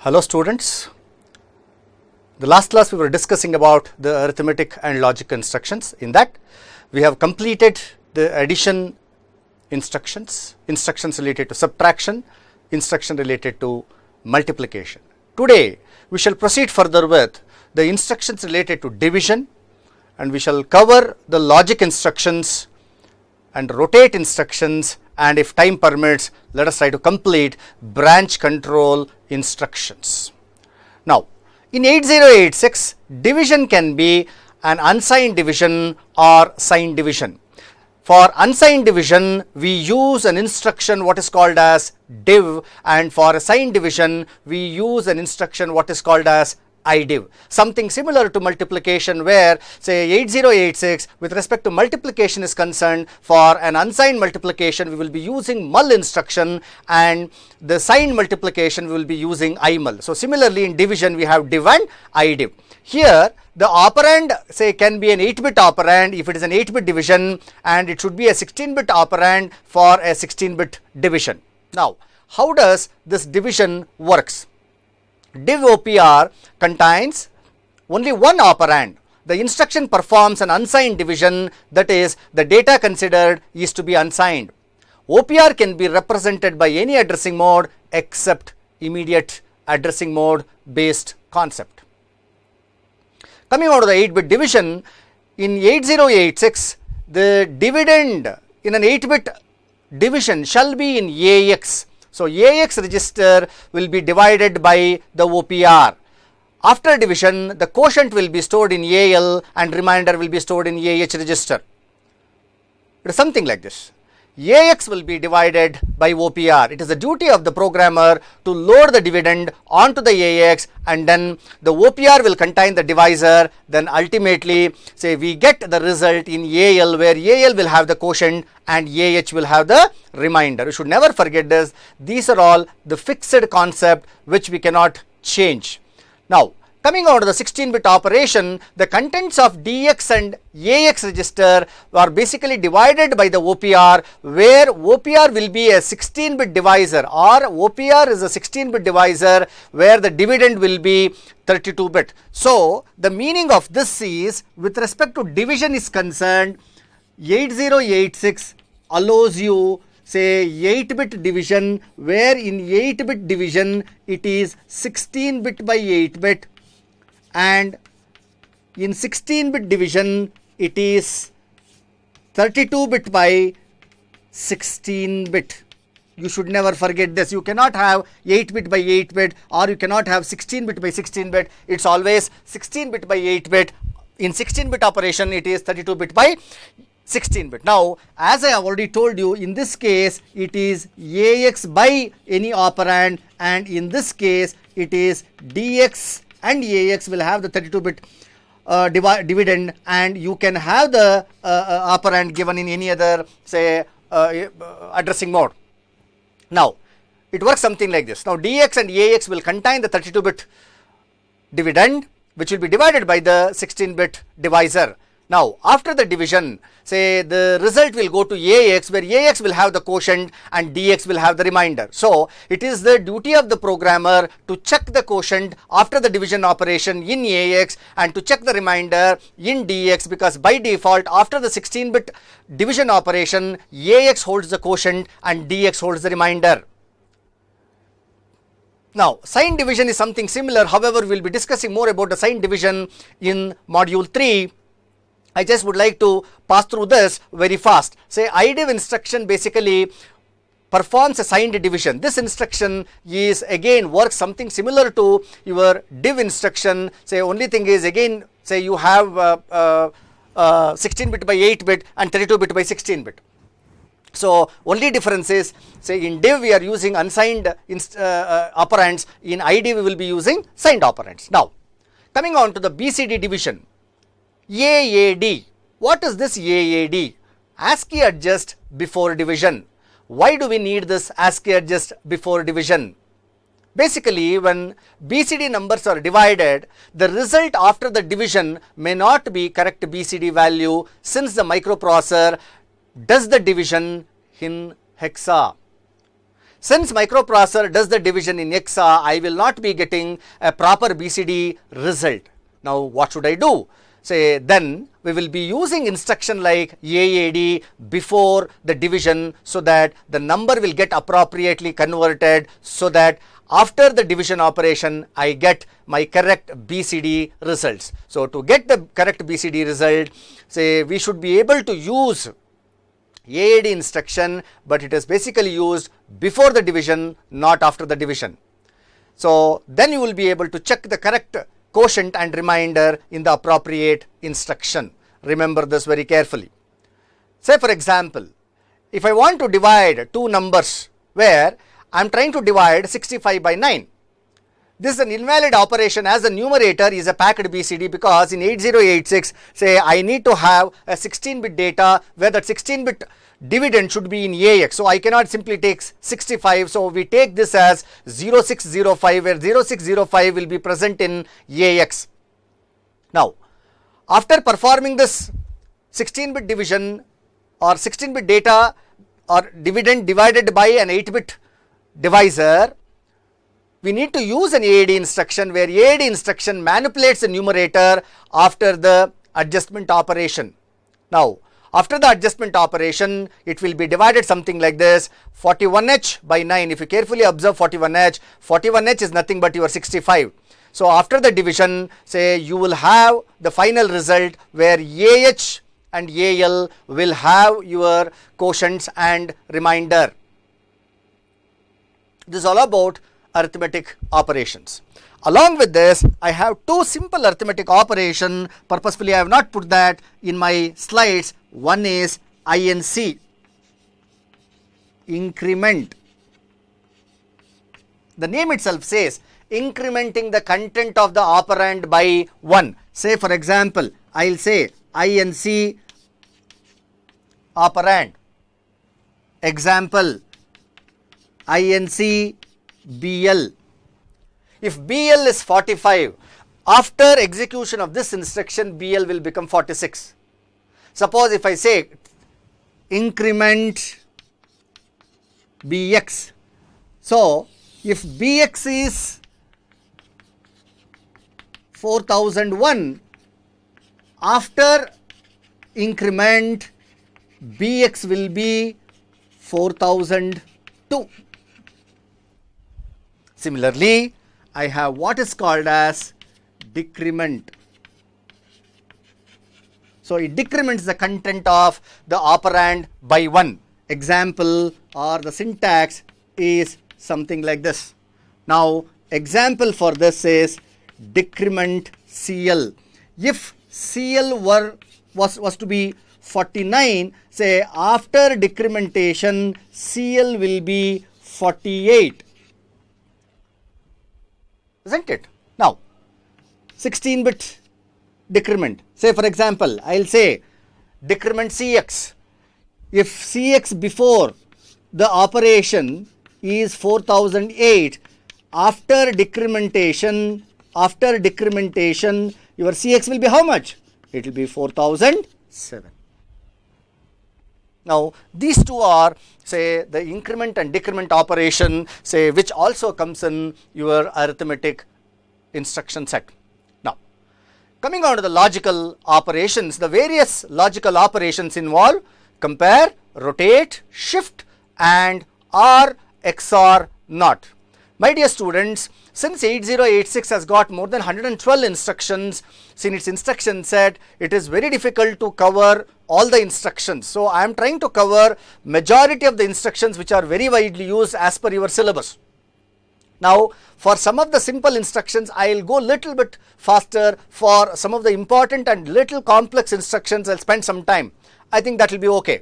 Hello students, the last class we were discussing about the arithmetic and logic instructions. In that we have completed the addition instructions, instructions related to subtraction, instruction related to multiplication. Today we shall proceed further with the instructions related to division, and we shall cover the logic instructions and rotate instructions, and if time permits let us try to complete branch control instructions. Now in 8086 division can be an unsigned division or signed division. For unsigned division we use an instruction what is called as div, and for a signed division we use an instruction what is called as IDiv. Something similar to multiplication, where say 8086 with respect to multiplication is concerned, for an unsigned multiplication we will be using mul instruction, and the signed multiplication we will be using imul. So similarly in division we have div and IDiv. Here the operand say can be an 8-bit operand if it is an 8-bit division, and it should be a 16-bit operand for a 16-bit division. Now how does this division works? Div OPR contains only one operand. The instruction performs an unsigned division, that is the data considered is to be unsigned. OPR can be represented by any addressing mode except immediate addressing mode based concept. Coming on to the 8-bit division, in 8086 the dividend in an 8-bit division shall be in AX. So AX register will be divided by the OPR. After division the quotient will be stored in AL and remainder will be stored in AH register. It is something like this. AX will be divided by OPR. It is the duty of the programmer to load the dividend onto the AX, and then the OPR will contain the divisor. Then ultimately say we get the result in AL, where AL will have the quotient and AH will have the remainder. You should never forget this. These are all the fixed concept which we cannot change. Now coming on to the 16-bit operation, the contents of DX and AX register are basically divided by the OPR, where OPR will be a 16-bit divisor, or OPR is a 16-bit divisor where the dividend will be 32-bit. So the meaning of this is, with respect to division is concerned, 8086 allows you say 8-bit division, where in 8-bit division it is 16-bit by 8-bit, and in 16-bit division it is 32-bit by 16-bit. You should never forget this. You cannot have 8-bit by 8-bit, or you cannot have 16-bit by 16-bit. It's always 16-bit by 8-bit. In 16-bit operation it is 32-bit by 16-bit. Now as I have already told you, in this case it is AX by any operand, and in this case it is DX and AX will have the 32-bit dividend, and you can have the operand given in any other say addressing mode. Now it works something like this. Now DX and AX will contain the 32-bit dividend, which will be divided by the 16-bit divisor. Now after the division, say the result will go to AX, where AX will have the quotient and DX will have the remainder. So it is the duty of the programmer to check the quotient after the division operation in AX and to check the remainder in DX, because by default after the 16-bit division operation AX holds the quotient and DX holds the remainder. Now signed division is something similar. However, we will be discussing more about the signed division in module 3. I just would like to pass through this very fast. Say IDiv instruction basically performs a signed division. This instruction is again works something similar to your div instruction. Say only thing is, again say you have 16-bit by 8-bit and 32-bit by 16-bit. So only difference is, say in div we are using unsigned operands, in IDiv we will be using signed operands. Now coming on to the BCD division. AAD. What is this AAD? ASCII adjust before division. Why do we need this ASCII adjust before division? Basically, when BCD numbers are divided, the result after the division may not be correct BCD value, since the microprocessor does the division in hexa. Since microprocessor does the division in hexa, I will not be getting a proper BCD result. Now what should I do? Say then we will be using instruction like AAD before the division, so that the number will get appropriately converted, so that after the division operation I get my correct BCD results. So to get the correct BCD result, say we should be able to use AAD instruction, but it is basically used before the division, not after the division. So then you will be able to check the correct quotient and remainder in the appropriate instruction. Remember this very carefully. Say for example, if I want to divide two numbers where I am trying to divide 65 by 9. This is an invalid operation, as the numerator is a packed BCD, because in 8086 say I need to have a 16-bit data where that 16-bit dividend should be in AX. So I cannot simply take 65. So we take this as 0605, where 0605 will be present in AX. Now after performing this 16-bit division or 16-bit data or dividend divided by an 8-bit divisor, we need to use an AAD instruction, where AAD instruction manipulates the numerator after the adjustment operation. Now after the adjustment operation, it will be divided something like this: 41H by 9. If you carefully observe 41H is nothing but your 65. So after the division, say you will have the final result where AH and AL will have your quotients and remainder. This is all about arithmetic operations. Along with this, I have two simple arithmetic operation. Purposefully I have not put that in my slides. One is INC, increment. The name itself says incrementing the content of the operand by 1. Say for example, I will say INC operand. Example, INC BL. If BL is 45, after execution of this instruction, BL will become 46. Suppose if I say increment BX, so if BX is 4001, after increment BX will be 4002. Similarly, I have what is called as decrement. So it decrements the content of the operand by 1. Example or the syntax is something like this. Now example for this is decrement CL. If CL was to be 49, say after decrementation CL will be 48. Isn't it? Now 16-bit decrement. Say for example, I will say decrement CX. If CX before the operation is 4008, after decrementation your CX will be how much? It will be 4007. Now these two are, say, the increment and decrement operation, say, which also comes in your arithmetic instruction set. Now coming on to the logical operations, the various logical operations involve compare, rotate, shift and OR, XOR, NOT. My dear students, since 8086 has got more than 112 instructions in its instruction set, it is very difficult to cover all the instructions. So I am trying to cover majority of the instructions which are very widely used as per your syllabus. Now for some of the simple instructions I will go little bit faster. For some of the important and little complex instructions I will spend some time. I think that will be okay.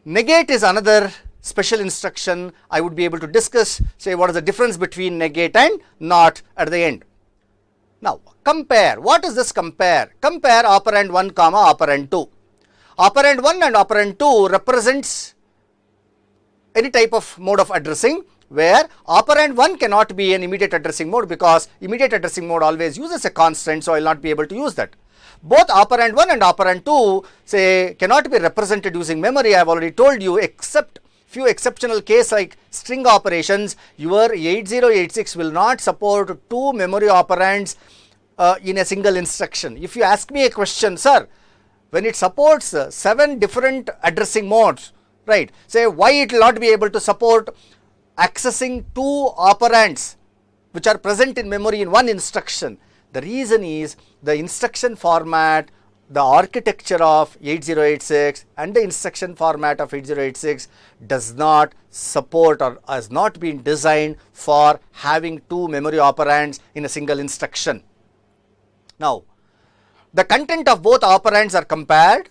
Negate is another special instruction I would be able to discuss, say what is the difference between negate and not at the end. Now compare, what is this compare? Compare operand 1 comma operand 2. Operand 1 and operand 2 represents any type of mode of addressing, where operand 1 cannot be an immediate addressing mode, because immediate addressing mode always uses a constant, so I will not be able to use that. Both operand 1 and operand 2 say cannot be represented using memory, I have already told you, except few exceptional case like string operations, your 8086 will not support 2 memory operands in a single instruction. If you ask me a question, sir, when it supports 7 different addressing modes, right, say why it will not be able to support accessing 2 operands which are present in memory in one instruction? The reason is the instruction format, the architecture of 8086 and the instruction format of 8086 does not support or has not been designed for having 2 memory operands in a single instruction. Now, the content of both operands are compared.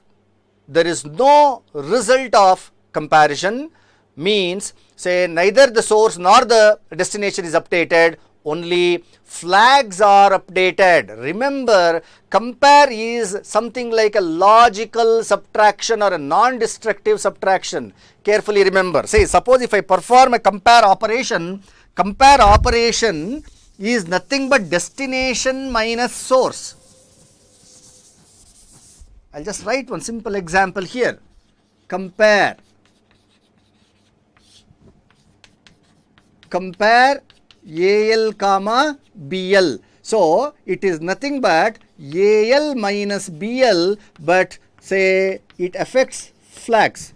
There is no result of comparison, means say neither the source nor the destination is updated, only flags are updated. Remember, compare is something like a logical subtraction or a non-destructive subtraction. Carefully remember. Say suppose if I perform a compare operation is nothing but destination minus source. I'll just write one simple example here. Compare AL comma BL. So it is nothing but AL minus BL, but say it affects flags.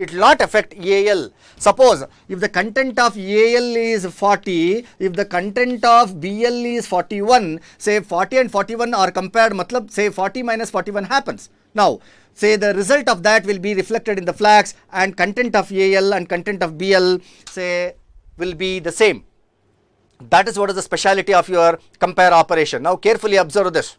It will not affect AL. Suppose if the content of AL is 40, if the content of BL is 41, say 40 and 41 are compared, matlab say 40 minus 41 happens. Now say the result of that will be reflected in the flags, and content of AL and content of BL say will be the same. That is what is the speciality of your compare operation. Now carefully observe this.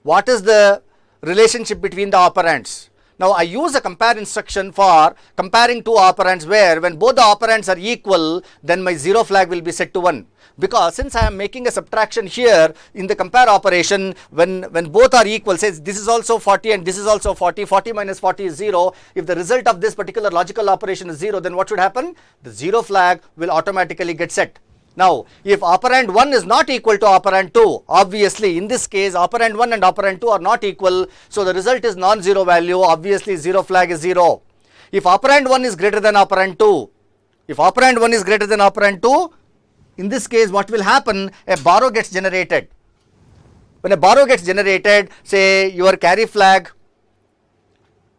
What is the relationship between the operands? Now I use a compare instruction for comparing 2 operands, where when both the operands are equal, then my 0 flag will be set to 1. Because since I am making a subtraction here in the compare operation, when both are equal, says this is also 40 and this is also 40, 40 minus 40 is 0. If the result of this particular logical operation is 0, then what should happen? The 0 flag will automatically get set. Now, if operand 1 is not equal to operand 2, obviously in this case operand 1 and operand 2 are not equal, so the result is non-zero value, obviously 0 flag is 0. If operand 1 is greater than operand 2, in this case what will happen? A borrow gets generated. When a borrow gets generated, say your carry flag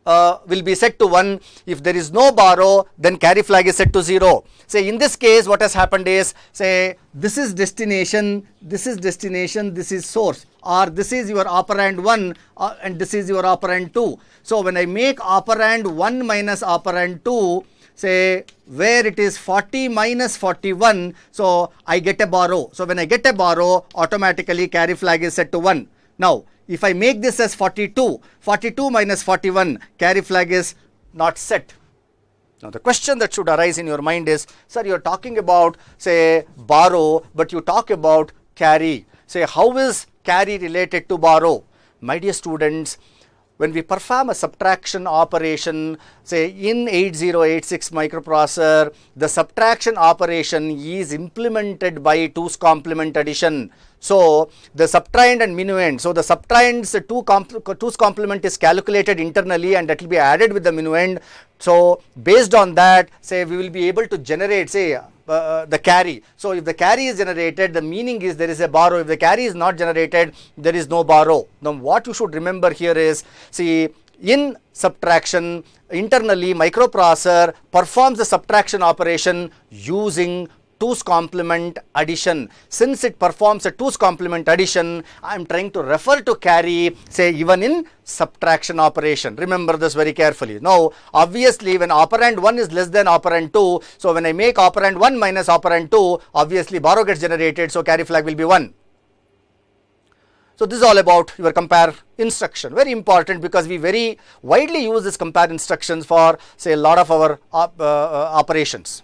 will be set to 1. If there is no borrow, then carry flag is set to 0. Say in this case what has happened is, say this is destination, this is source, or this is your operand 1 and this is your operand 2. So when I make operand 1 minus operand 2, say where it is 40 minus 41, so I get a borrow. So when I get a borrow, automatically carry flag is set to 1. Now if I make this as 42 minus 41, carry flag is not set. Now the question that should arise in your mind is, sir, you are talking about say borrow, but you talk about carry. Say how is carry related to borrow? My dear students, when we perform a subtraction operation, say in 8086 microprocessor, the subtraction operation is implemented by 2's complement addition. So the subtrahend and minuend, so the subtrahend's 2's complement is calculated internally and that will be added with the minuend. So based on that, say we will be able to generate say the carry. So if the carry is generated, the meaning is there is a borrow. If the carry is not generated, there is no borrow. Now what you should remember here is, see in subtraction, internally microprocessor performs the subtraction operation using 2's complement addition. Since it performs a 2's complement addition, I am trying to refer to carry, say even in subtraction operation. Remember this very carefully. Now obviously when operand 1 is less than operand 2, so when I make operand 1 minus operand 2, obviously borrow gets generated, so carry flag will be 1. So this is all about your compare instruction. Very important, because we very widely use this compare instructions for say a lot of our operations.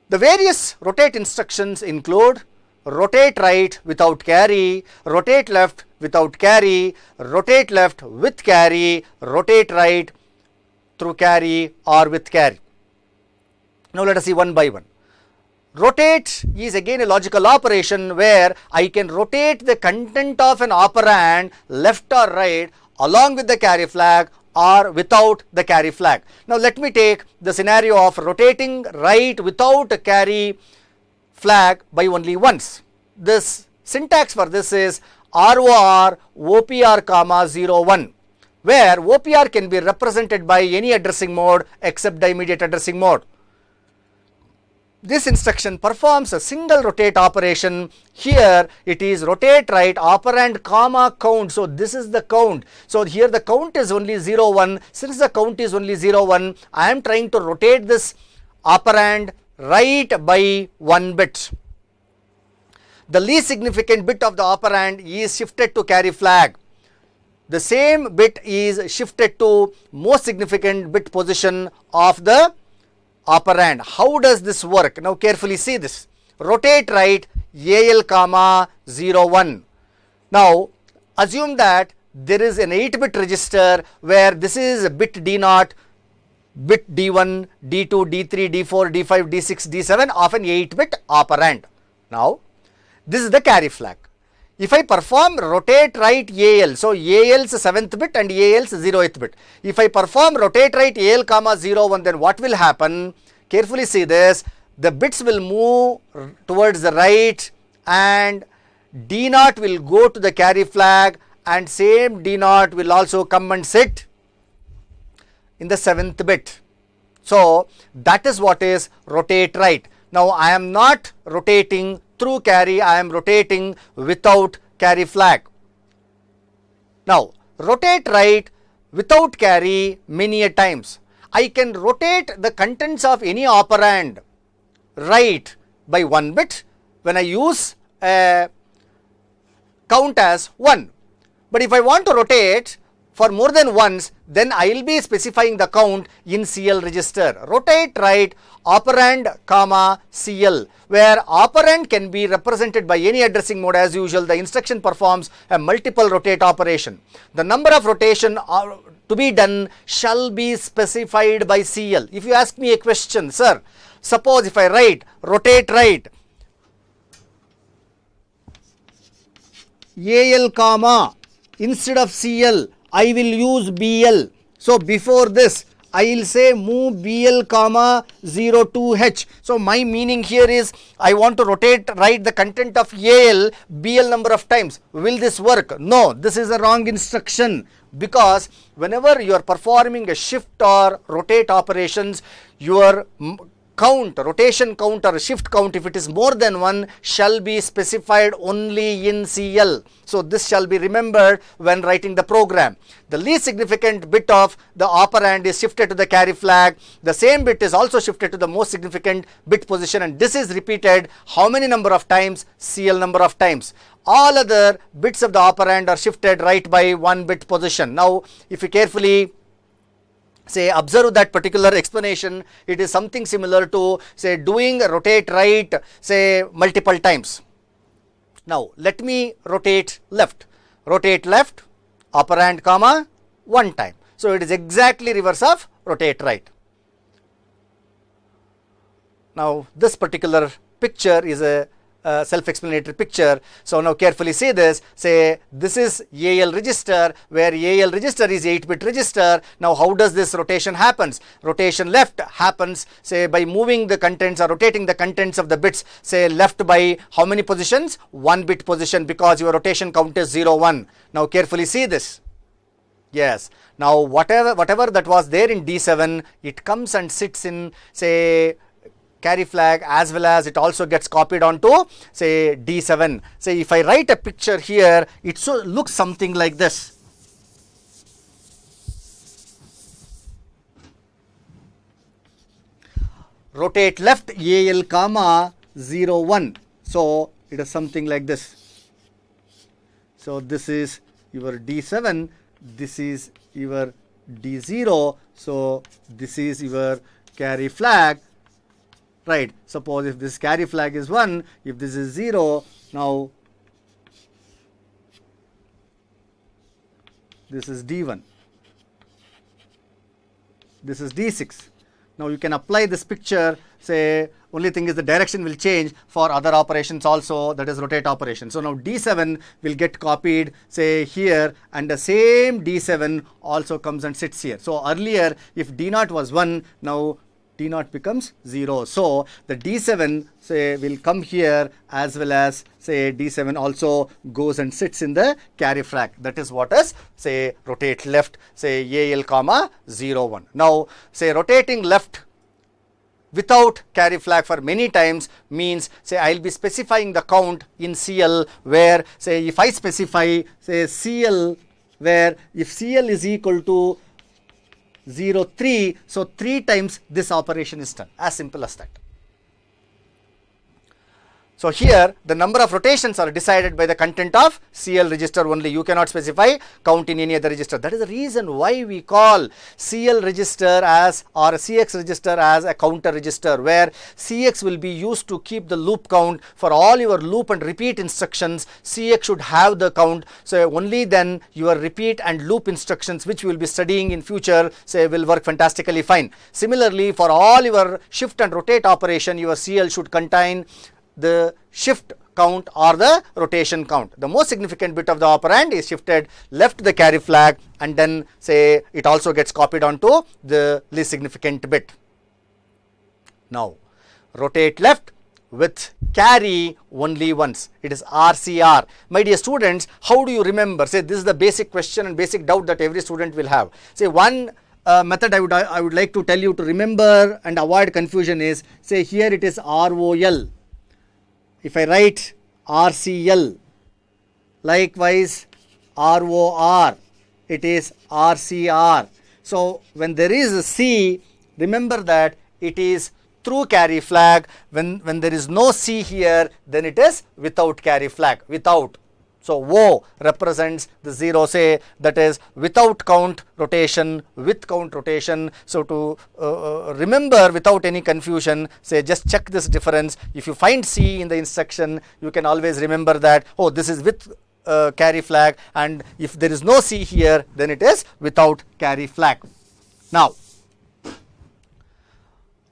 The various rotate instructions include rotate right without carry, rotate left without carry, rotate left with carry, rotate right through carry or with carry. Now let us see one by one. Rotate is again a logical operation where I can rotate the content of an operand left or right along with the carry flag or without the carry flag. Now let me take the scenario of rotating right without a carry flag by only once. This syntax for this is ROR OPR comma 01, where OPR can be represented by any addressing mode except the immediate addressing mode. This instruction performs a single rotate operation. Here it is rotate right operand comma count. So this is the count. So here the count is only 01. Since the count is only 01, I am trying to rotate this operand right by 1 bit. The least significant bit of the operand is shifted to carry flag. The same bit is shifted to most significant bit position of the operand. How does this work? Now carefully see this. Rotate right AL comma 01. Now assume that there is an 8-bit register where this is bit D0, bit D1, D2, D3, D4, D5, D6, D7 of an 8-bit operand. Now this is the carry flag. If I perform rotate right AL, so AL's 7th bit and AL's 0th bit. If I perform rotate right AL comma 01, then what will happen? Carefully see this. The bits will move towards the right and D0 will go to the carry flag, and same D0 will also come and sit in the 7th bit. So that is what is rotate right. Now I am not rotating through carry, I am rotating without carry flag. Now rotate right without carry many a times. I can rotate the contents of any operand right by 1 bit when I use a count as 1. But if I want to rotate for more than once, then I will be specifying the count in CL register. Rotate right operand comma CL, where operand can be represented by any addressing mode as usual. The instruction performs a multiple rotate operation. The number of rotation to be done shall be specified by CL. If you ask me a question, sir, suppose if I write rotate right AL comma, instead of CL I will use BL. So before this I will say move BL comma 02H. So my meaning here is I want to rotate right the content of AL BL number of times. Will this work? No, this is a wrong instruction, because whenever you are performing a shift or rotate operations, your count, rotation count or shift count, if it is more than 1, shall be specified only in CL. So this shall be remembered when writing the program. The least significant bit of the operand is shifted to the carry flag. The same bit is also shifted to the most significant bit position, and this is repeated how many number of times? CL number of times. All other bits of the operand are shifted right by 1 bit position. Now if you carefully say observe that particular explanation, it is something similar to say doing rotate right say multiple times. Now let me rotate left. Rotate left operand comma 1 time. So it is exactly reverse of rotate right. Now this particular picture is a self-explanatory picture. So now carefully see this. Say this is AL register, where AL register is 8-bit register. Now how does this rotation happens? Rotation left happens say by moving the contents or rotating the contents of the bits say left by how many positions? 1 bit position, because your rotation count is 01. Now carefully see this. Yes. Now whatever that was there in D7, it comes and sits in say carry flag, as well as it also gets copied onto say D7. Say if I write a picture here, it looks something like this. Rotate left AL comma 01. So it is something like this. So this is your D7, this is your D0. So this is your carry flag. Right, suppose if this carry flag is 1, if this is 0, now this is D1, this is D6, Now you can apply this picture, say only thing is the direction will change for other operations also, that is rotate operation. So now D7 will get copied say here, and the same D7 also comes and sits here. So earlier if D0 was 1, now D0 becomes 0. So the D7 say will come here, as well as say D7 also goes and sits in the carry flag. That is what is say rotate left, say AL comma 0 1. Now say rotating left without carry flag for many times means say I will be specifying the count in CL, where say if I specify say CL, where if CL is equal to 0 3, so 3 times this operation is done, as simple as that. So here the number of rotations are decided by the content of CL register only. You cannot specify count in any other register. That is the reason why we call CL register as, or CX register as, a counter register, where CX will be used to keep the loop count for all your loop and repeat instructions. CX should have the count, so only then your repeat and loop instructions, which we will be studying in future, say will work fantastically fine. Similarly, for all your shift and rotate operation, your CL should contain the shift count or the rotation count. The most significant bit of the operand is shifted left the carry flag, and then say it also gets copied onto the least significant bit. Now rotate left with carry only once, it is RCR. My dear students, how do you remember? Say this is the basic question and basic doubt that every student will have. Say one method I would like to tell you to remember and avoid confusion is, say here it is ROL. If I write RCL, likewise ROR, it is RCR. So when there is a C, remember that it is through carry flag. When there is no C here, then it is without carry flag, without. So O represents the 0, say that is without count rotation, with count rotation. So to remember without any confusion, say just check this difference. If you find C in the instruction, you can always remember that, oh, this is with carry flag, and if there is no C here, then it is without carry flag. Now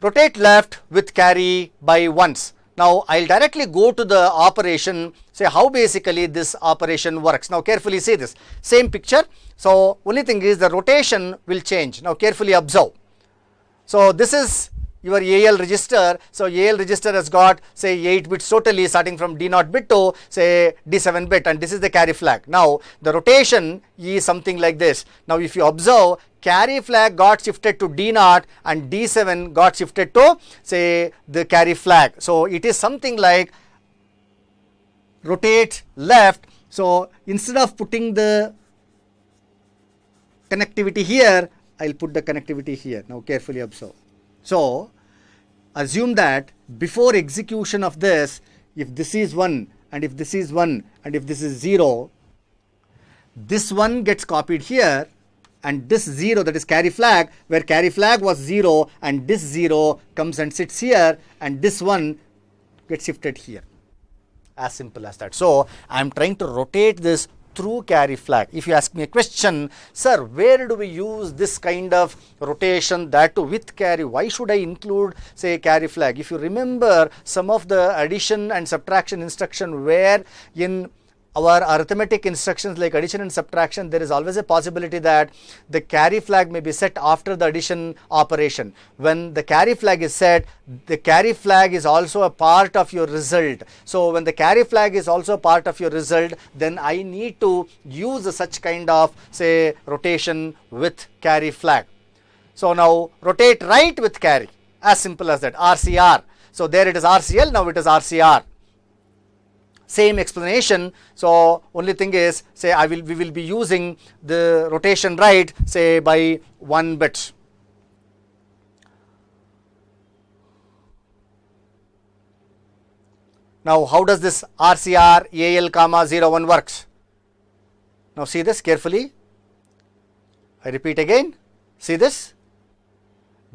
rotate left with carry by once. Now I will directly go to the operation, say how basically this operation works. Now carefully see this, same picture. So only thing is the rotation will change. Now carefully observe. So this is your AL register. So AL register has got say 8 bits totally, starting from D0 bit to say D7 bit, and this is the carry flag. Now the rotation is something like this. Now if you observe, carry flag got shifted to D0 and D7 got shifted to say the carry flag. So it is something like rotate left. So instead of putting the connectivity here, I will put the connectivity here. Now carefully observe. So assume that before execution of this, if this is 1 and if this is 1 and if this is 0, this 1 gets copied here, and this 0, that is carry flag, where carry flag was 0, and this 0 comes and sits here, and this 1 gets shifted here. As simple as that. So I am trying to rotate this through carry flag. If you ask me a question, sir, where do we use this kind of rotation, that too with carry? Why should I include say carry flag? If you remember some of the addition and subtraction instruction, where in our arithmetic instructions like addition and subtraction, there is always a possibility that the carry flag may be set after the addition operation. When the carry flag is set, the carry flag is also a part of your result. So when the carry flag is also part of your result, then I need to use such kind of say rotation with carry flag. So now rotate right with carry, as simple as that, RCR. So there it is RCL, now it is RCR. Same explanation. So only thing is, say we will be using the rotation right say by 1 bit. Now how does this RCR AL comma 01 works? Now see this carefully. I repeat again, see this,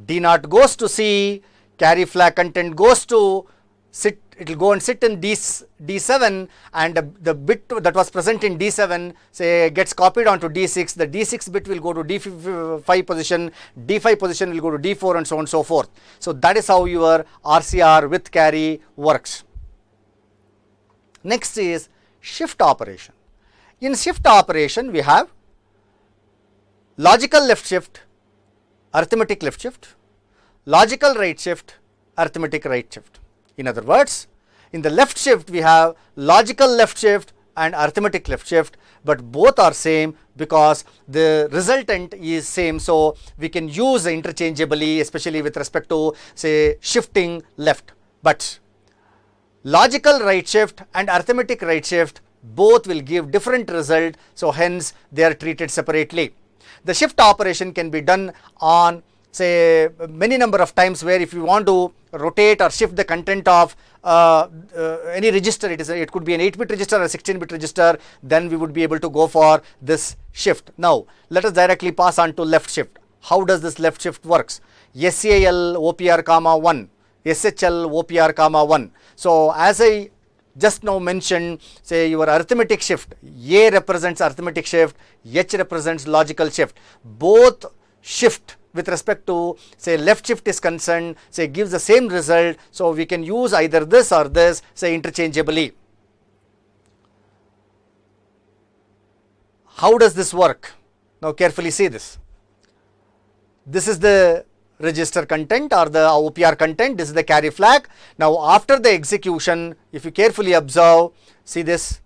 D0 goes to C, carry flag content goes to sit it will go and sit in D7, and the bit that was present in D7 say gets copied onto D6. The D6 bit will go to D5 position, D5 position will go to D4, and so on and so forth. So that is how your RCR with carry works. Next is shift operation. In shift operation we have logical left shift, arithmetic left shift, logical right shift, arithmetic right shift. In other words, in the left shift we have logical left shift and arithmetic left shift, but both are same because the resultant is same, so we can use interchangeably, especially with respect to say shifting left. But logical right shift and arithmetic right shift both will give different result, so hence they are treated separately. The shift operation can be done on say many number of times, where if you want to rotate or shift the content of any register, it could be an 8-bit register or a 16-bit register, then we would be able to go for this shift. Now let us directly pass on to left shift. How does this left shift works? SAL OPR comma 1, SHL OPR comma 1. So as I just now mentioned, say your arithmetic shift, A represents arithmetic shift, H represents logical shift. Both shift with respect to say left shift is concerned, say gives the same result, so we can use either this or this say interchangeably. How does this work? Now carefully see this. This is the register content or the OPR content, this is the carry flag. Now after the execution, if you carefully observe, see this,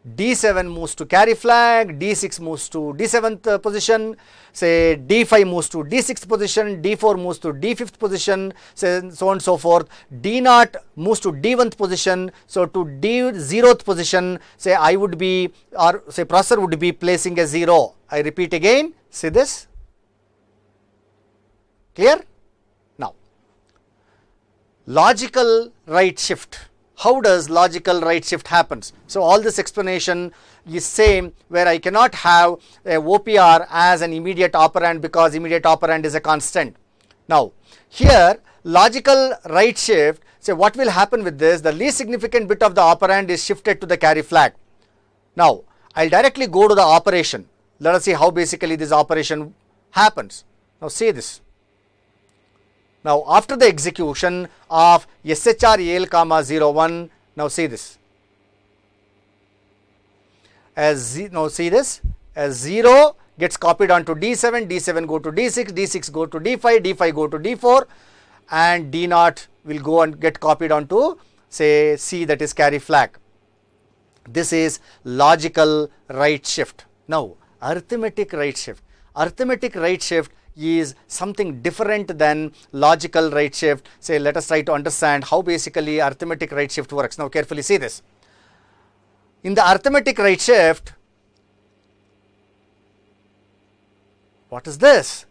D7 moves to carry flag, D6 moves to D7th position, say D5 moves to D6th position, D4 moves to D5th position, say so on and so forth. D0 moves to D1th position, so to D0th position, say I would be, or say processor would be placing a 0. I repeat again, see this, clear? Now logical right shift. How does logical right shift happens? So all this explanation is same, where I cannot have a OPR as an immediate operand because immediate operand is a constant. Now here logical right shift, say what will happen with this, the least significant bit of the operand is shifted to the carry flag. Now I'll directly go to the operation. Let us see how basically this operation happens. Now see this. Now after the execution of SHR AL comma 01, now see this, now see this, as 0 gets copied onto D7, D7 go to D6, D6 go to D5, D5 go to D4, and D0 will go and get copied onto say C, that is carry flag. This is logical right shift. Now arithmetic right shift. Arithmetic right shift is something different than logical right shift. Say let us try to understand how basically arithmetic right shift works. Now carefully see this. In the arithmetic right shift, what is this?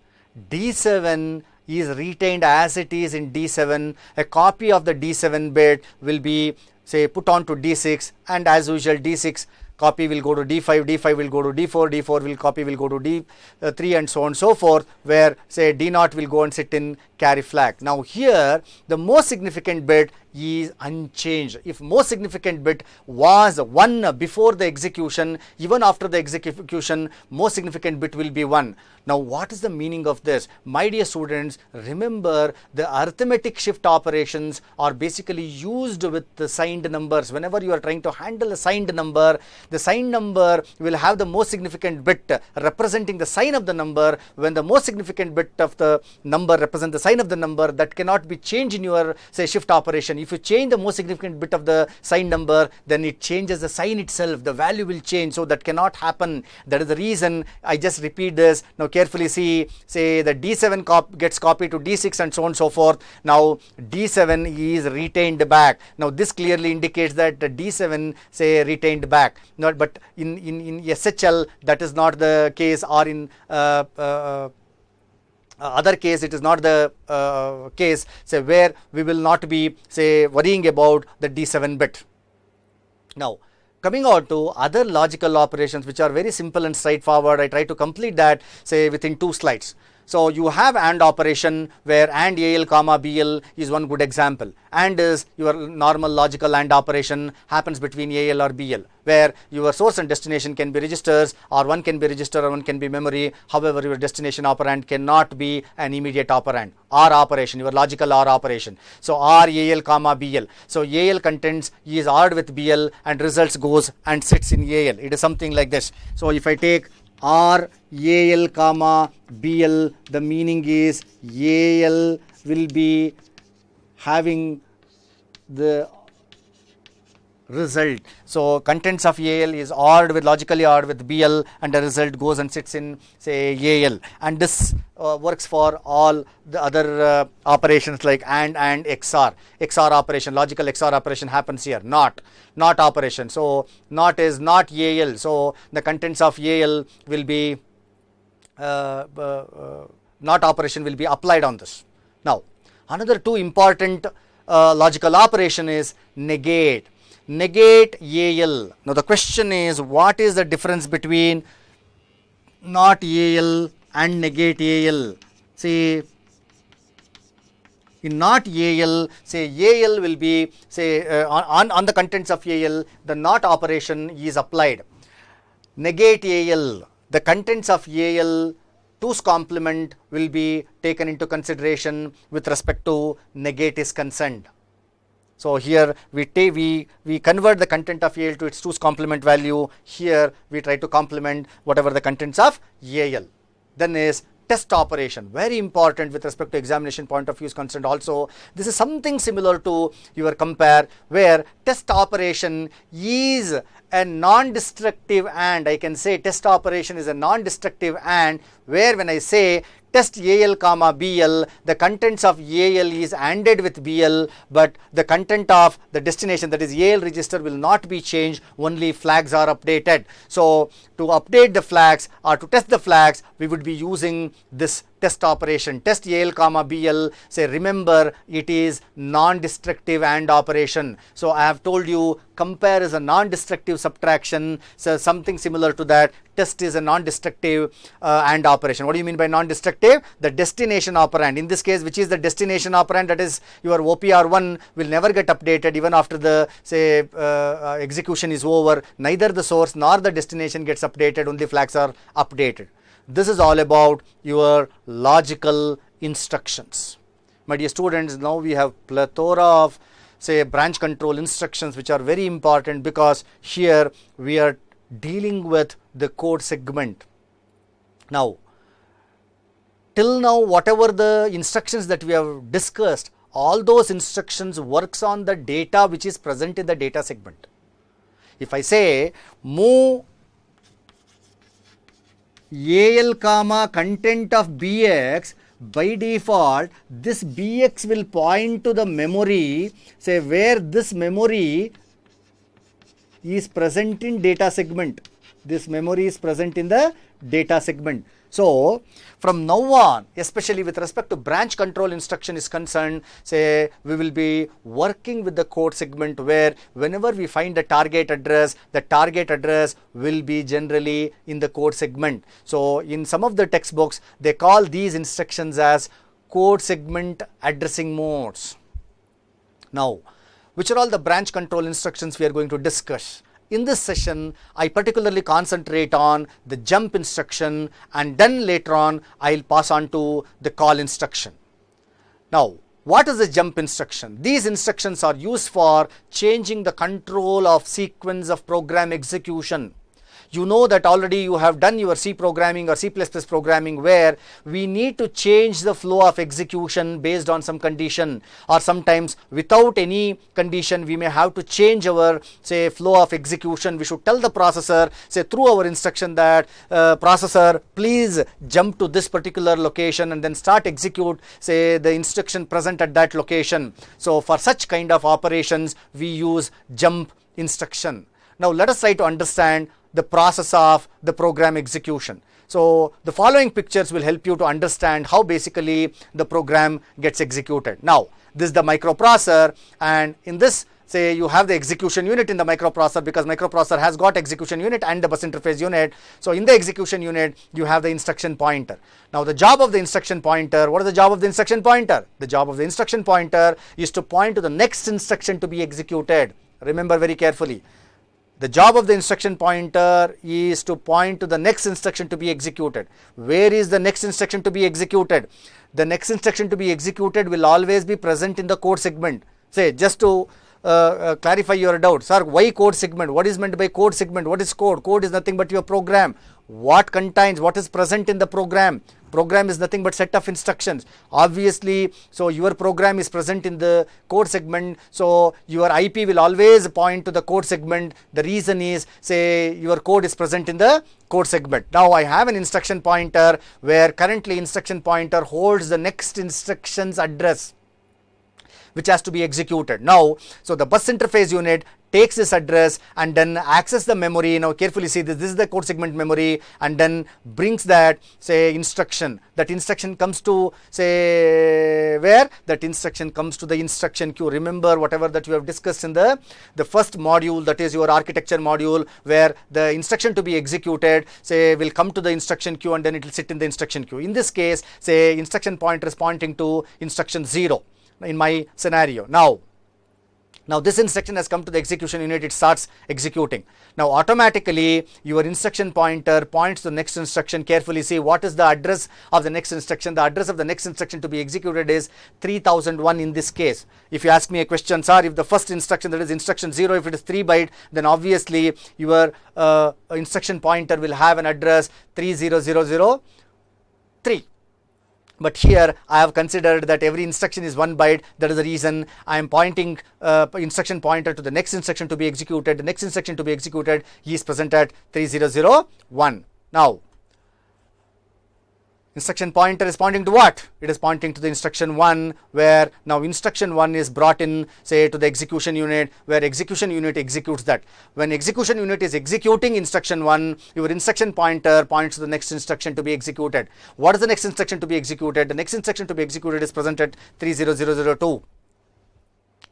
D7 is retained as it is in D7. A copy of the D7 bit will be say put on to D6, and as usual D6 copy will go to D5, D5 will go to D4, D4 will copy will go to D3, and so on and so forth, where say D0 will go and sit in carry flag. Now here the most significant bit is unchanged. If most significant bit was 1 before the execution, even after the execution most significant bit will be 1. Now what is the meaning of this? My dear students, remember the arithmetic shift operations are basically used with the signed numbers. Whenever you are trying to handle a signed number, the signed number will have the most significant bit representing the sign of the number. When the most significant bit of the number represents the sign of the number, that cannot be changed in your say shift operation. If you change the most significant bit of the sign number, then it changes the sign itself, the value will change, so that cannot happen. That is the reason I just repeat this. Now carefully see, say the D7 gets copied to D6 and so on and so forth. Now D7 is retained back. Now this clearly indicates that the D7 say retained back. Not, but in SHL that is not the case, or in other case it is not the case, say where we will not be say worrying about the D7 bit. Now coming on to other logical operations which are very simple and straightforward, I try to complete that say within 2 slides. So you have AND operation where AND AL comma BL is one good example. AND is your normal logical AND operation happens between AL or BL, where your source and destination can be registers, or one can be register or one can be memory. However, your destination operand cannot be an immediate operand. OR operation, your logical OR operation. So OR AL comma BL. So AL contents is ORed with BL and results goes and sits in AL. It is something like this. So if I take OR AL comma BL, the meaning is AL will be having the result. So contents of AL is ORed with logically ORed with BL, and the result goes and sits in, say, AL. And this works for all the other operations like AND and XOR. XOR operation, logical XOR operation happens here. Not operation. So not is not AL. So the contents of AL will be not operation will be applied on this. Now another two important logical operation is negate. Negate AL. Now the question is, what is the difference between not AL and negate AL? See, in not AL, say AL will be, say on the contents of AL, the not operation is applied. Negate AL, the contents of AL 2's complement will be taken into consideration with respect to negate is concerned. So here we convert the content of AL to its 2's complement value. Here we try to complement whatever the contents of AL. Then is test operation, very important with respect to examination point of view is concerned also. This is something similar to your compare, where test operation is a non-destructive AND. I can say test operation is a non-destructive AND, where when I say test AL comma BL, the contents of AL is ANDed with BL, but the content of the destination, that is AL register, will not be changed, only flags are updated. So to update the flags or to test the flags, we would be using this test operation, test AL comma BL. Say, remember, it is non-destructive AND operation. So I have told you compare is a non-destructive subtraction, so something similar to that. Test is a non-destructive AND operation. What do you mean by non-destructive? The destination operand, in this case, which is the destination operand, that is your OPR1, will never get updated even after the, say, execution is over. Neither the source nor the destination gets updated, only flags are updated. This is all about your logical instructions. My dear students, now we have plethora of, say, branch control instructions, which are very important, because here we are dealing with the code segment. Now, till now, whatever the instructions that we have discussed, all those instructions works on the data which is present in the data segment. If I say move AL comma content of BX, by default this BX will point to the memory, say, where this memory is present in data segment. This memory is present in the data segment. So from now on, especially with respect to branch control instruction is concerned, say, we will be working with the code segment, where whenever we find the target address will be generally in the code segment. So in some of the textbooks, they call these instructions as code segment addressing modes. Now, which are all the branch control instructions we are going to discuss? In this session, I particularly concentrate on the jump instruction, and then later on I'll pass on to the call instruction. Now, what is the jump instruction? These instructions are used for changing the control of sequence of program execution. You know that already you have done your C programming or C++ programming, where we need to change the flow of execution based on some condition, or sometimes without any condition we may have to change our, say, flow of execution. We should tell the processor, say, through our instruction that processor, please jump to this particular location and then start execute, say, the instruction present at that location. So for such kind of operations we use jump instruction. Now let us try to understand the process of the program execution. So the following pictures will help you to understand how basically the program gets executed. Now this is the microprocessor, and in this say you have the execution unit in the microprocessor, because microprocessor has got execution unit and the bus interface unit. So in the execution unit you have the instruction pointer. Now the job of the instruction pointer, what is the job of the instruction pointer? The job of the instruction pointer is to point to the next instruction to be executed. Remember very carefully. The job of the instruction pointer is to point to the next instruction to be executed. Where is the next instruction to be executed? The next instruction to be executed will always be present in the code segment. Say, just to clarify your doubt, sir, why code segment? What is meant by code segment? What is code? Code is nothing but your program. What contains, what is present in the program? Program is nothing but set of instructions. Obviously, so your program is present in the code segment, so your IP will always point to the code segment. The reason is, say, your code is present in the code segment. Now I have an instruction pointer where currently instruction pointer holds the next instruction's address, which has to be executed. Now, so the bus interface unit takes this address and then access the memory. Now carefully see this is the code segment memory, and then brings that, say, instruction. That instruction comes to, say, where? That instruction comes to the instruction queue. Remember whatever that you have discussed in the first module, that is your architecture module, where the instruction to be executed, say, will come to the instruction queue and then it will sit in the instruction queue. In this case, say, instruction pointer is pointing to instruction 0 in my scenario. Now this instruction has come to the execution unit, it starts executing. Now automatically your instruction pointer points to the next instruction. Carefully see what is the address of the next instruction. The address of the next instruction to be executed is 3001 in this case. If you ask me a question, sir, if the first instruction, that is instruction 0, if it is 3 byte, then obviously your instruction pointer will have an address 30003. But here I have considered that every instruction is 1 byte. That is the reason I am pointing instruction pointer to the next instruction to be executed. The next instruction to be executed is present at 3001. Now instruction pointer is pointing to what? It is pointing to the instruction 1, where now instruction 1 is brought in, say, to the execution unit, where execution unit executes that. When execution unit is executing instruction 1, your instruction pointer points to the next instruction to be executed. What is the next instruction to be executed? The next instruction to be executed is present at 30002.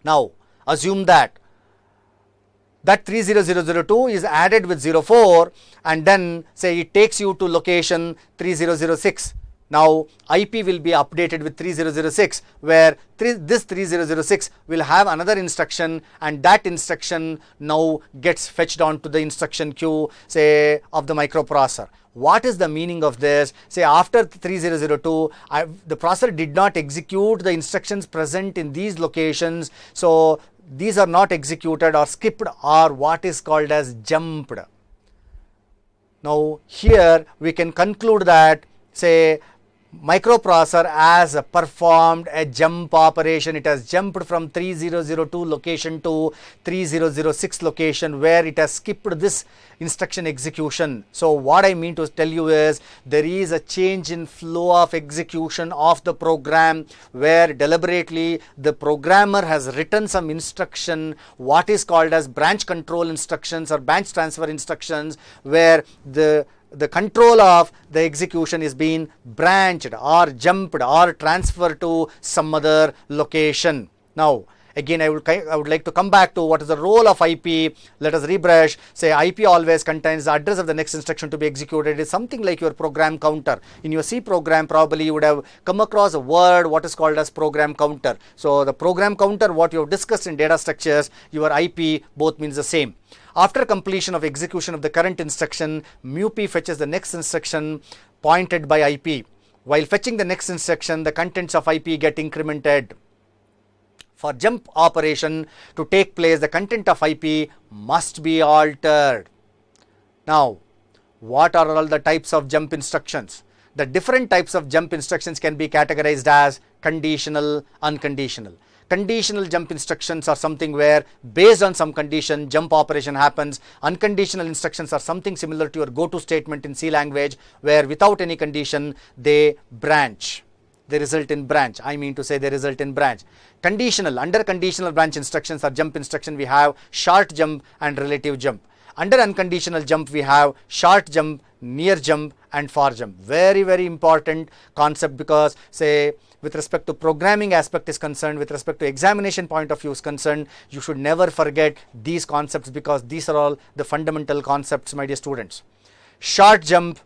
Now assume that 30002 is added with 04, and then say it takes you to location 3006. Now IP will be updated with 3006, where this 3006 will have another instruction, and that instruction now gets fetched onto the instruction queue, say, of the microprocessor. What is the meaning of this? Say after 3002, the processor did not execute the instructions present in these locations, so these are not executed or skipped or what is called as jumped. Now here we can conclude that, say, microprocessor has performed a jump operation. It has jumped from 3002 location to 3006 location, where it has skipped this instruction execution. So what I mean to tell you is there is a change in flow of execution of the program, where deliberately the programmer has written some instruction, what is called as branch control instructions or branch transfer instructions, where the control of the execution is being branched or jumped or transferred to some other location. Now again I would like to come back to what is the role of IP. Let us rebrush. Say IP always contains the address of the next instruction to be executed. It is something like your program counter. In your C program probably you would have come across a word what is called as program counter. So the program counter, what you have discussed in data structures, your IP both means the same. After completion of execution of the current instruction, MUP fetches the next instruction pointed by IP. While fetching the next instruction, the contents of IP get incremented. For jump operation to take place, the content of IP must be altered. Now, what are all the types of jump instructions? The different types of jump instructions can be categorized as conditional, unconditional. Conditional jump instructions are something where based on some condition jump operation happens. Unconditional instructions are something similar to your go-to statement in C language, where without any condition they branch. They result in branch. I mean to say they result in branch. Conditional, under conditional branch instructions or jump instruction, we have short jump and relative jump. Under unconditional jump, we have short jump, near jump and far jump. Very, very important concept, because say with respect to programming aspect is concerned, with respect to examination point of view is concerned, you should never forget these concepts, because these are all the fundamental concepts, my dear students. Short jump,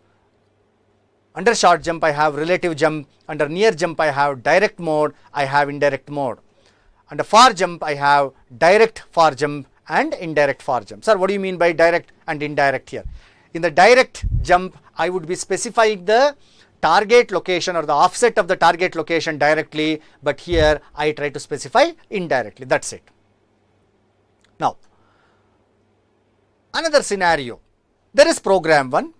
under short jump I have relative jump, under near jump I have direct mode, I have indirect mode. Under far jump I have direct far jump and indirect far jump. Sir, what do you mean by direct and indirect here? In the direct jump, I would be specifying the target location or the offset of the target location directly, but here I try to specify indirectly. That's it. Now, another scenario. There is program 1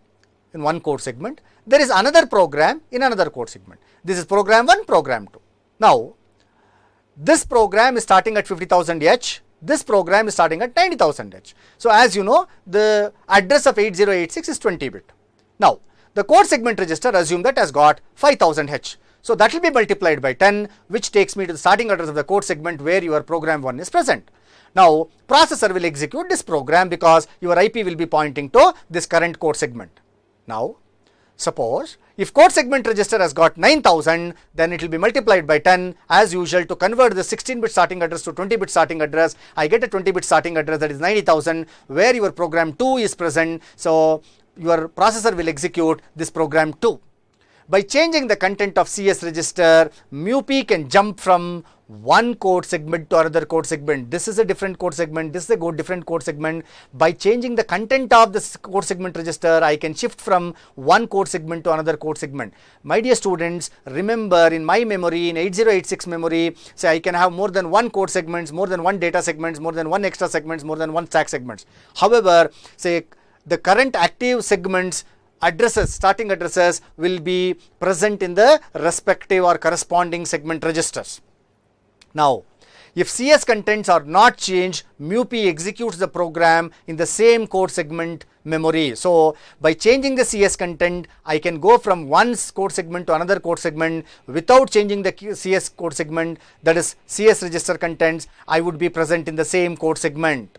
in one code segment. There is another program in another code segment. This is program 1, program 2. Now, this program is starting at 50,000 H. This program is starting at 90,000 H. So, as you know, the address of 8086 is 20 bit. Now, the code segment register, assume that has got 5000 H. So, that will be multiplied by 10, which takes me to the starting address of the code segment where your program 1 is present. Now, processor will execute this program because your IP will be pointing to this current code segment. Now, suppose if code segment register has got 9000, then it will be multiplied by 10 as usual to convert the 16-bit starting address to 20-bit starting address. I get a 20-bit starting address, that is 90,000, where your program 2 is present. So, your processor will execute this program 2. By changing the content of CS register, mu-p can jump from one code segment to another code segment. This is a different code segment, this is a different code segment. By changing the content of this code segment register, I can shift from one code segment to another code segment. My dear students, remember, in my memory, in 8086 memory, say I can have more than one code segments, more than one data segments, more than one extra segments, more than one stack segments. However, say the current active segments addresses, starting addresses will be present in the respective or corresponding segment registers. Now, if CS contents are not changed, mu-p executes the program in the same code segment memory. So, by changing the CS content, I can go from one code segment to another code segment without changing the CS code segment, that is CS register contents, I would be present in the same code segment.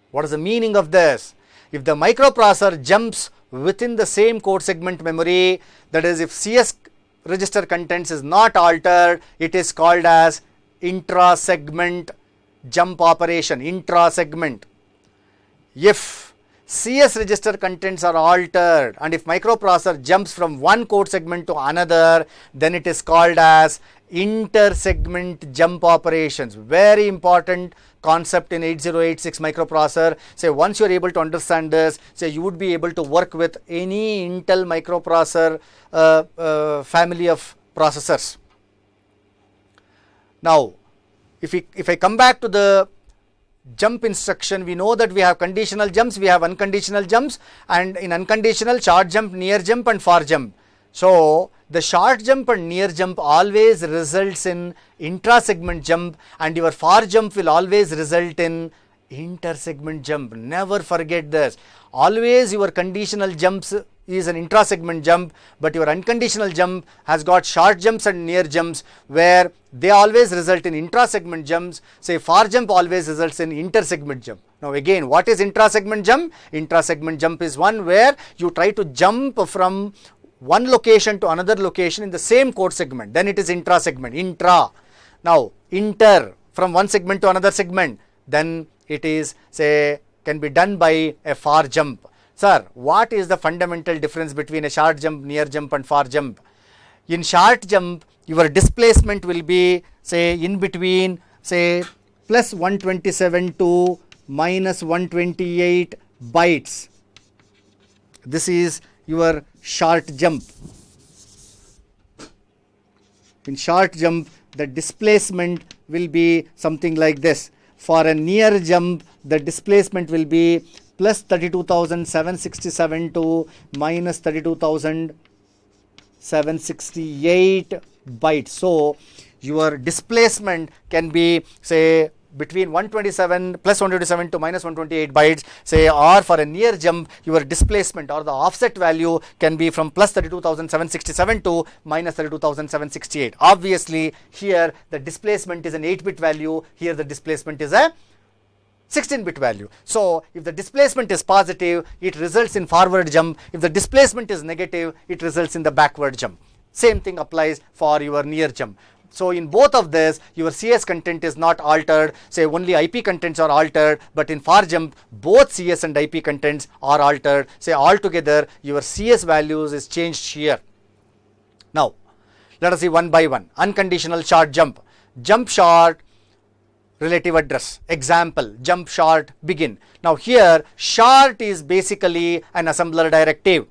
What is the meaning of this? If the microprocessor jumps within the same code segment memory, that is if CS register contents is not altered, it is called as intra-segment jump operation, intra-segment. If CS register contents are altered and if microprocessor jumps from one code segment to another, then it is called as inter-segment jump operations. Very important concept in 8086 microprocessor. Say once you are able to understand this, say you would be able to work with any Intel microprocessor family of processors. Now, if I come back to the jump instruction, we know that we have conditional jumps, we have unconditional jumps, and in unconditional, short jump, near jump and far jump. So, the short jump and near jump always results in intra-segment jump, and your far jump will always result in inter-segment jump. Never forget this. Always your conditional jumps is an intra-segment jump, but your unconditional jump has got short jumps and near jumps where they always result in intra-segment jumps. Say far jump always results in inter-segment jump. Now again, what is intra-segment jump? Intra-segment jump is one where you try to jump from one location to another location in the same code segment, then it is intra-segment, intra. Now inter, from one segment to another segment, then it is, say, can be done by a far jump. Sir, what is the fundamental difference between a short jump, near jump and far jump? In short jump, your displacement will be, say, in between, say, plus 127 to minus 128 bytes. This is your short jump. In short jump, the displacement will be something like this. For a near jump, the displacement will be plus 32,767 to minus 32,768 bytes. So, your displacement can be, say, between 127 plus 127 to minus 128 bytes, say, or for a near jump, your displacement or the offset value can be from plus 32,767 to minus 32,768. Obviously, here the displacement is an 8-bit value, here the displacement is a 16-bit value. So if the displacement is positive, it results in forward jump. If the displacement is negative, it results in the backward jump. Same thing applies for your near jump. So in both of this, your CS content is not altered, say only IP contents are altered, but in far jump, both CS and IP contents are altered. Say altogether, your CS values is changed here. Now, let us see one by one. Unconditional short jump. Jump short relative address. Example, jump short begin. Now here, short is basically an assembler directive.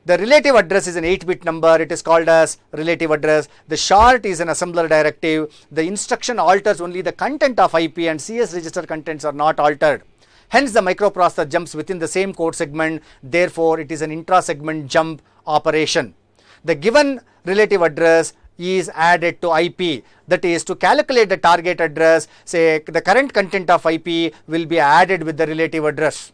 The relative address is an 8-bit number. It is called as relative address. The short is an assembler directive. The instruction alters only the content of IP and CS register contents are not altered. Hence, the microprocessor jumps within the same code segment. Therefore, it is an intra-segment jump operation. The given relative address is added to IP. That is, to calculate the target address, say the current content of IP will be added with the relative address.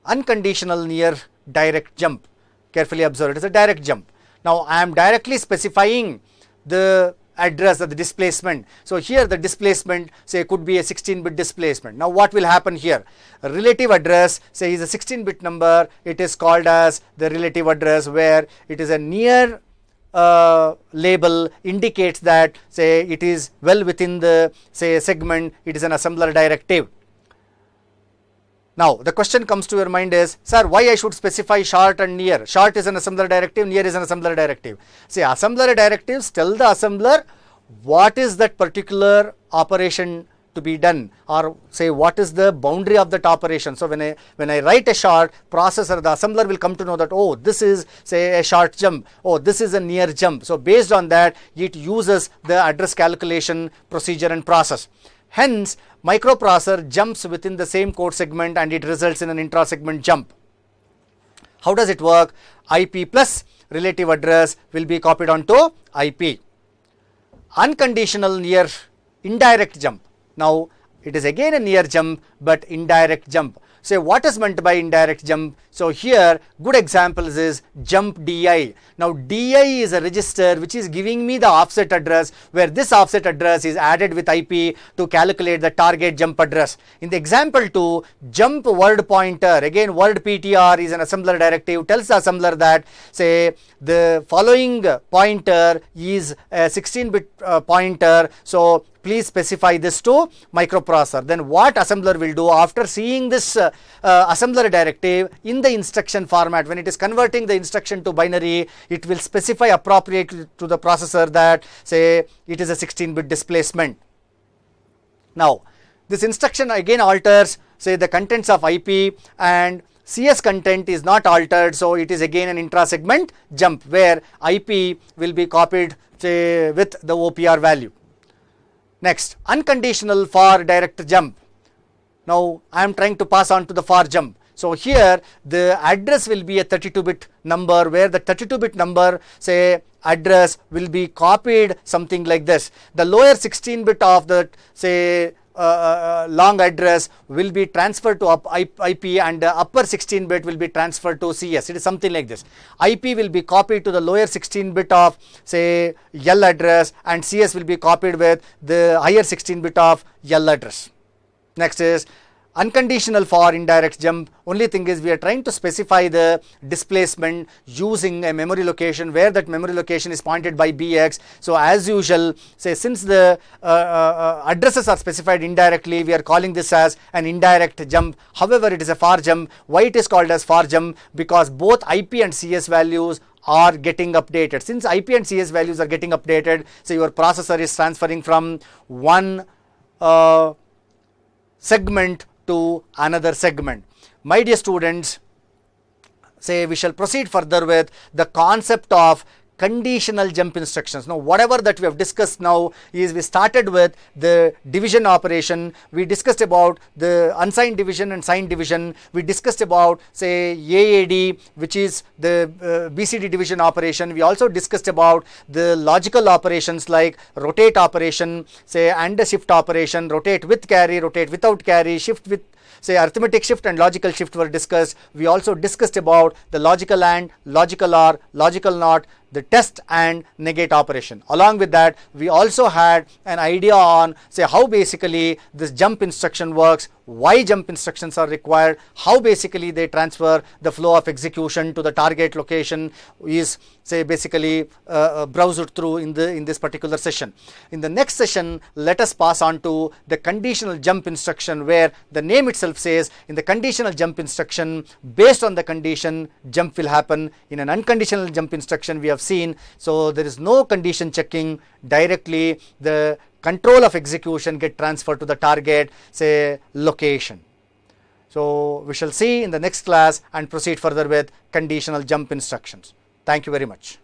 Unconditional near direct jump. Carefully observe, it is a direct jump. Now I am directly specifying the address of the displacement. So here the displacement, say, could be a 16-bit displacement. Now what will happen here? A relative address, say, is a 16-bit number. It is called as the relative address, where it is a near label indicates that, say, it is well within the, say, segment. It is an assembler directive. Now the question comes to your mind is, sir, why I should specify short and near? Short is an assembler directive, near is an assembler directive. See, assembler directives tell the assembler what is that particular operation to be done, or say what is the boundary of that operation. So when I write a short, processor, the assembler will come to know that, oh, this is, say, a short jump, oh, this is a near jump. So based on that, it uses the address calculation procedure and process. Hence, microprocessor jumps within the same code segment and it results in an intra-segment jump. How does it work? IP plus relative address will be copied onto IP. Unconditional near indirect jump. Now, it is again a near jump, but indirect jump. Say, what is meant by indirect jump? So here, good examples is jump DI. Now DI is a register which is giving me the offset address, where this offset address is added with IP to calculate the target jump address. In the example 2, jump word pointer, again word PTR is an assembler directive, tells the assembler that, say, the following pointer is a 16-bit pointer. So please specify this to microprocessor. Then what assembler will do after seeing this assembler directive in the instruction format, when it is converting the instruction to binary, it will specify appropriately to the processor that, say, it is a 16-bit displacement. Now this instruction again alters, say, the contents of IP, and CS content is not altered, so it is again an intra-segment jump where IP will be copied, say, with the OPR value. Next, unconditional for direct jump. Now I am trying to pass on to the for jump. So here the address will be a 32-bit number, where the 32-bit number, say, address will be copied something like this. The lower 16-bit of the, say, long address will be transferred to IP, and the upper 16-bit will be transferred to CS. It is something like this. IP will be copied to the lower 16-bit of, say, L address, and CS will be copied with the higher 16-bit of L address. Next is unconditional for indirect jump. Only thing is we are trying to specify the displacement using a memory location, where that memory location is pointed by BX. So as usual, say, since the addresses are specified indirectly, we are calling this as an indirect jump. However, it is a for jump. Why it is called as for jump? Because both IP and CS values are getting updated. Since IP and CS values are getting updated, so your processor is transferring from one segment to another segment. My dear students, say, we shall proceed further with the concept of conditional jump instructions. Now whatever that we have discussed now is, we started with the division operation, we discussed about the unsigned division and signed division, we discussed about, say, AAD, which is the BCD division operation. We also discussed about the logical operations like rotate operation, say, and the shift operation, rotate with carry, rotate without carry, shift with say arithmetic shift and logical shift were discussed. We also discussed about the logical AND, logical OR, logical NOT, the test and negate operation. Along with that, we also had an idea on say how basically this jump instruction works, why jump instructions are required, how basically they transfer the flow of execution to the target location is say basically browsed through in this particular session. In the next session, let us pass on to the conditional jump instruction, where the name itself says in the conditional jump instruction, based on the condition, jump will happen. In an unconditional jump instruction, we have seen, so there is no condition checking, directly the control of execution get transferred to the target say location. So we shall see in the next class and proceed further with conditional jump instructions. Thank you very much.